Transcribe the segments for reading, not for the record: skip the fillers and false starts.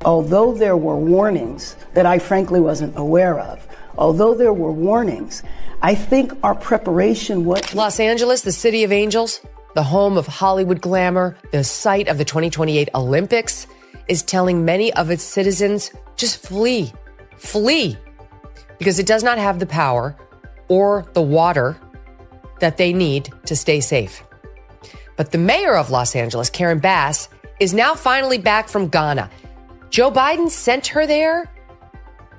Although there were warnings that I frankly wasn't aware of, I think our preparation was... Los Angeles, the city of angels, the home of Hollywood glamour, the site of the 2028 Olympics, is telling many of its citizens, just flee, because it does not have the power or the water that they need to stay safe. But the mayor of Los Angeles, Karen Bass, is now finally back from Ghana. Joe Biden sent her there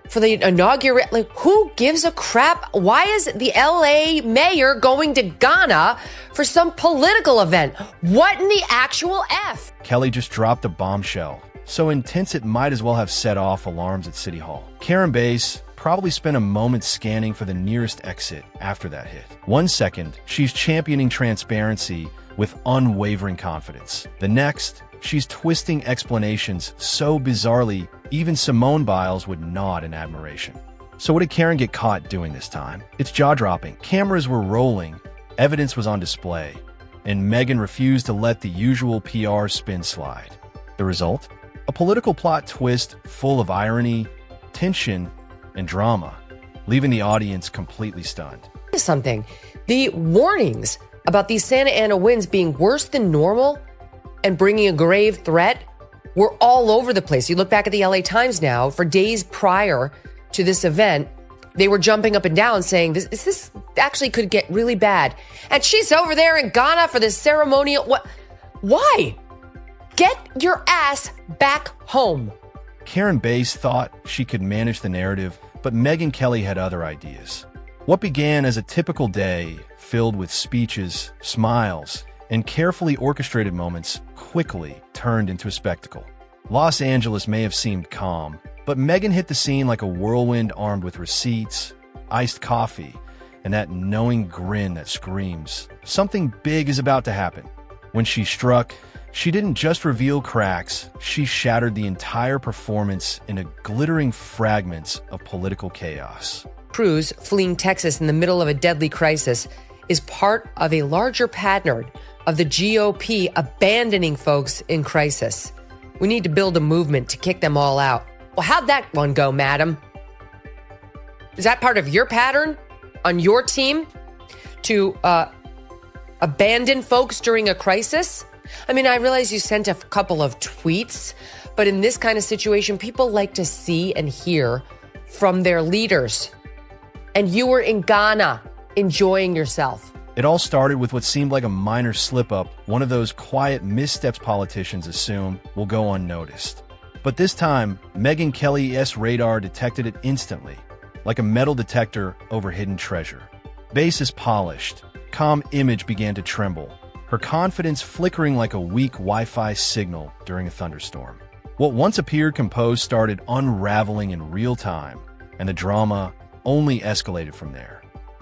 for the inaugural. Like, who gives a crap? Why is the LA mayor going to Ghana for some political event? What in the actual F? Kelly just dropped a bombshell, so intense it might as well have set off alarms at City Hall. Karen Bass probably spent a moment scanning for the nearest exit after that hit. 1 second, she's championing transparency with unwavering confidence. The next, she's twisting explanations so bizarrely, even Simone Biles would nod in admiration. So what did Karen get caught doing this time? It's jaw-dropping. Cameras were rolling, evidence was on display, and Megyn refused to let the usual PR spin slide. The result? A political plot twist full of irony, tension, and drama, leaving the audience completely stunned. Something. The warnings about these Santa Ana winds being worse than normal and bringing a grave threat were all over the place. You look back at the LA Times now, for days prior to this event, they were jumping up and down saying this actually could get really bad. And she's over there in Ghana for this ceremonial. What? Why? Get your ass back home. Karen Bass thought she could manage the narrative, but Megyn Kelly had other ideas. What began as a typical day filled with speeches, smiles, and carefully orchestrated moments quickly turned into a spectacle. Los Angeles may have seemed calm, but Megyn hit the scene like a whirlwind armed with receipts, iced coffee, and that knowing grin that screams, something big is about to happen. When she struck, she didn't just reveal cracks, she shattered the entire performance into glittering fragments of political chaos. Cruz, fleeing Texas in the middle of a deadly crisis, is part of a larger pattern of the GOP abandoning folks in crisis. We need to build a movement to kick them all out. Well, how'd that one go, madam? Is that part of your pattern on your team to abandon folks during a crisis? I mean, I realize you sent a couple of tweets, but in this kind of situation, people like to see and hear from their leaders. And you were in Ghana enjoying yourself. It all started with what seemed like a minor slip-up, one of those quiet missteps politicians assume will go unnoticed. But this time, Megyn Kelly's radar detected it instantly, like a metal detector over hidden treasure. Bass is polished, calm image began to tremble, her confidence flickering like a weak Wi-Fi signal during a thunderstorm. What once appeared composed started unraveling in real time, and the drama only escalated from there.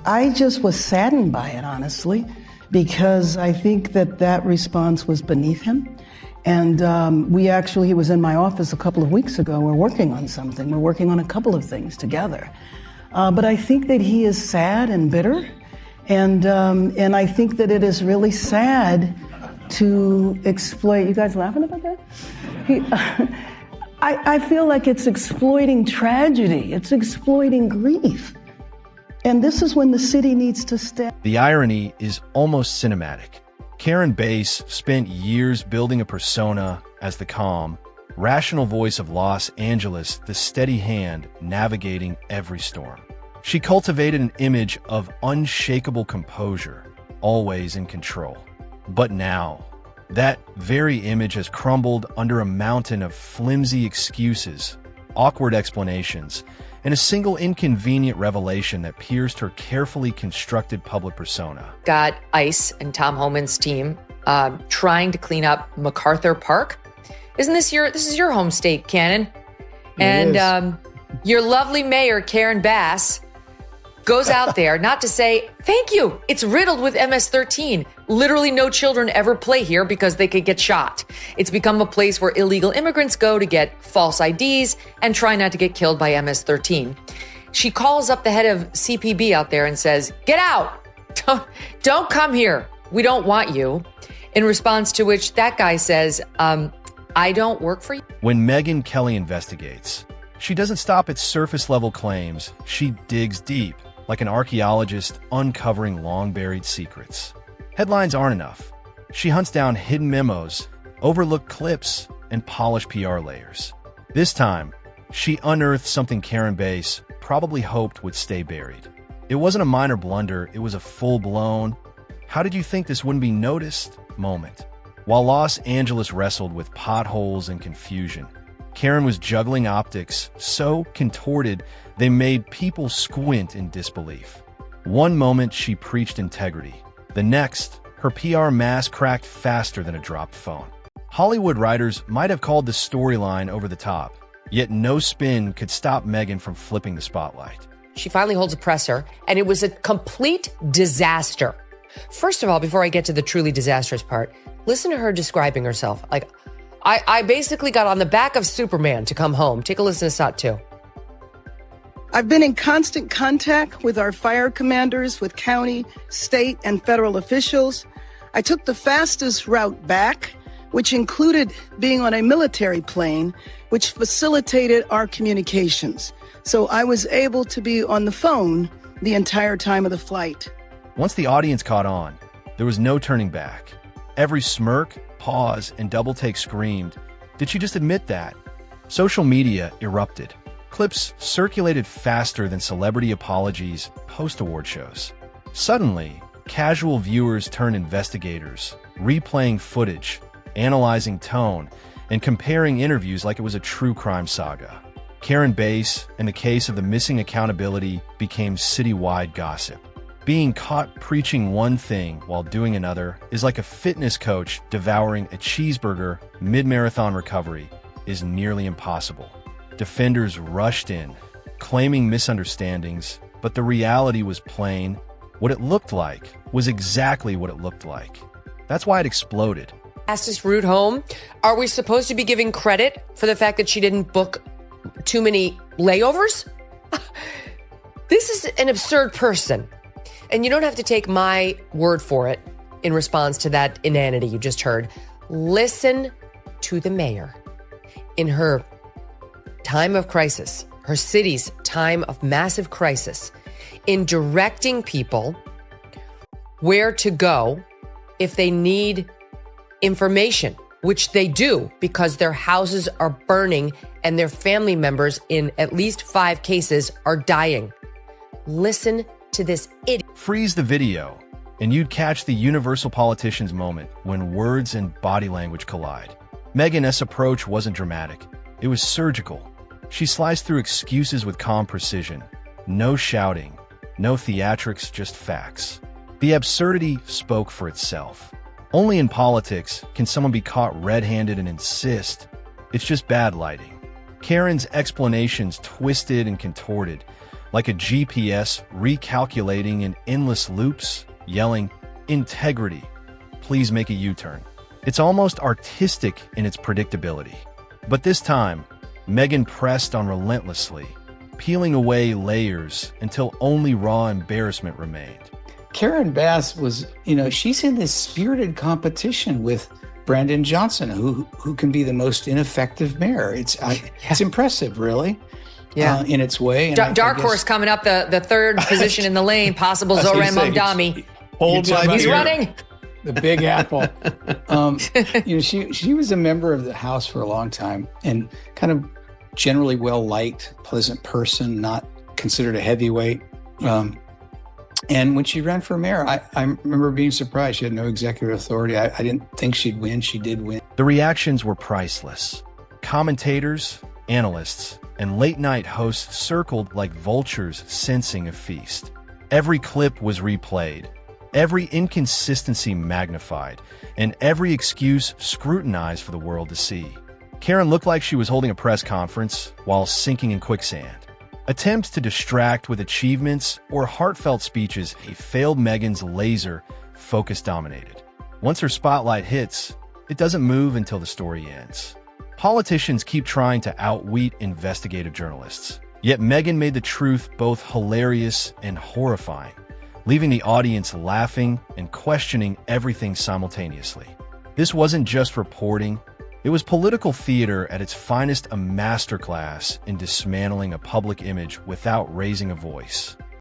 I just was saddened by it, honestly, because I think that response was beneath him. And he was in my office a couple of weeks ago. We're working on something. We're working on a couple of things together. But I think that he is sad and bitter. And I think that it is really sad to exploit. You guys laughing about that? I feel like it's exploiting tragedy. It's exploiting grief. And this is when the city needs to step. The irony is almost cinematic. Karen Bass spent years building a persona as the calm, rational voice of Los Angeles, the steady hand navigating every storm. She cultivated an image of unshakable composure, always in control. But now, that very image has crumbled under a mountain of flimsy excuses, awkward explanations, and a single inconvenient revelation that pierced her carefully constructed public persona. Got ICE and Tom Homan's team trying to clean up MacArthur Park. This is your home state, Cannon. And your lovely mayor, Karen Bass, goes out there not to say, thank you, it's riddled with MS-13. Literally no children ever play here because they could get shot. It's become a place where illegal immigrants go to get false IDs and try not to get killed by MS-13. She calls up the head of CPB out there and says, get out, don't come here. We don't want you. In response to which that guy says, I don't work for you? When Megyn Kelly investigates, she doesn't stop at surface-level claims. She digs deep, like an archaeologist uncovering long-buried secrets. Headlines aren't enough. She hunts down hidden memos, overlooked clips, and polished PR layers. This time, she unearthed something Karen Bass probably hoped would stay buried. It wasn't a minor blunder, it was a full-blown, how did you think this wouldn't be noticed moment. While Los Angeles wrestled with potholes and confusion, Karen was juggling optics so contorted they made people squint in disbelief. One moment she preached integrity. The next, her PR mask cracked faster than a dropped phone. Hollywood writers might have called the storyline over the top, yet no spin could stop Megyn from flipping the spotlight. She finally holds a presser, and it was a complete disaster. First of all, before I get to the truly disastrous part, listen to her describing herself. Like, I basically got on the back of Superman to come home. Take a listen to this out, too. I've been in constant contact with our fire commanders, with county, state, and federal officials. I took the fastest route back, which included being on a military plane, which facilitated our communications. So I was able to be on the phone the entire time of the flight. Once the audience caught on, there was no turning back. Every smirk, pause, and double take screamed, "Did she just admit that?" Social media erupted. Clips circulated faster than celebrity apologies post-award shows. Suddenly, casual viewers turned investigators, replaying footage, analyzing tone, and comparing interviews like it was a true crime saga. Karen Bass and the case of the missing accountability became citywide gossip. Being caught preaching one thing while doing another is like a fitness coach devouring a cheeseburger mid-marathon. Recovery is nearly impossible. Defenders rushed in, claiming misunderstandings, but the reality was plain. What it looked like was exactly what it looked like. That's why it exploded. Fastest route home? Are we supposed to be giving credit for the fact that she didn't book too many layovers? This is an absurd person. And you don't have to take my word for it in response to that inanity you just heard. Listen to the mayor. In her time of crisis, her city's time of massive crisis, in directing people where to go if they need information, which they do because their houses are burning and their family members, in at least 5 cases, are dying. Listen to this idiot. Freeze the video, and you'd catch the universal politician's moment when words and body language collide. Megyn's approach wasn't dramatic. It was surgical. She sliced through excuses with calm precision. No shouting, no theatrics, just facts. The absurdity spoke for itself. Only in politics can someone be caught red-handed and insist it's just bad lighting. Karen's explanations twisted and contorted, like a GPS recalculating in endless loops, yelling, "Integrity, please make a U-turn." It's almost artistic in its predictability. But this time, Megyn pressed on relentlessly, peeling away layers until only raw embarrassment remained. Karen Bass was, she's in this spirited competition with Brandon Johnson, who can be the most ineffective mayor. It's impressive, really. Yeah, in its way. And Dark Horse coming up the third position in the lane, possible Zoran Mamdani. He's running. The Big Apple. She was a member of the House for a long time and kind of generally well-liked, pleasant person, not considered a heavyweight. And when she ran for mayor, I remember being surprised. She had no executive authority. I didn't think she'd win. She did win. The reactions were priceless. Commentators, analysts, and late-night hosts circled like vultures sensing a feast. Every clip was replayed, every inconsistency magnified, and every excuse scrutinized for the world to see. Karen looked like she was holding a press conference while sinking in quicksand. Attempts to distract with achievements or heartfelt speeches failed. Megyn's laser focus dominated. Once her spotlight hits, it doesn't move until the story ends. Politicians keep trying to outwit investigative journalists. Yet Megyn made the truth both hilarious and horrifying, leaving the audience laughing and questioning everything simultaneously. This wasn't just reporting, It was political theater at its finest, a masterclass in dismantling a public image without raising a voice.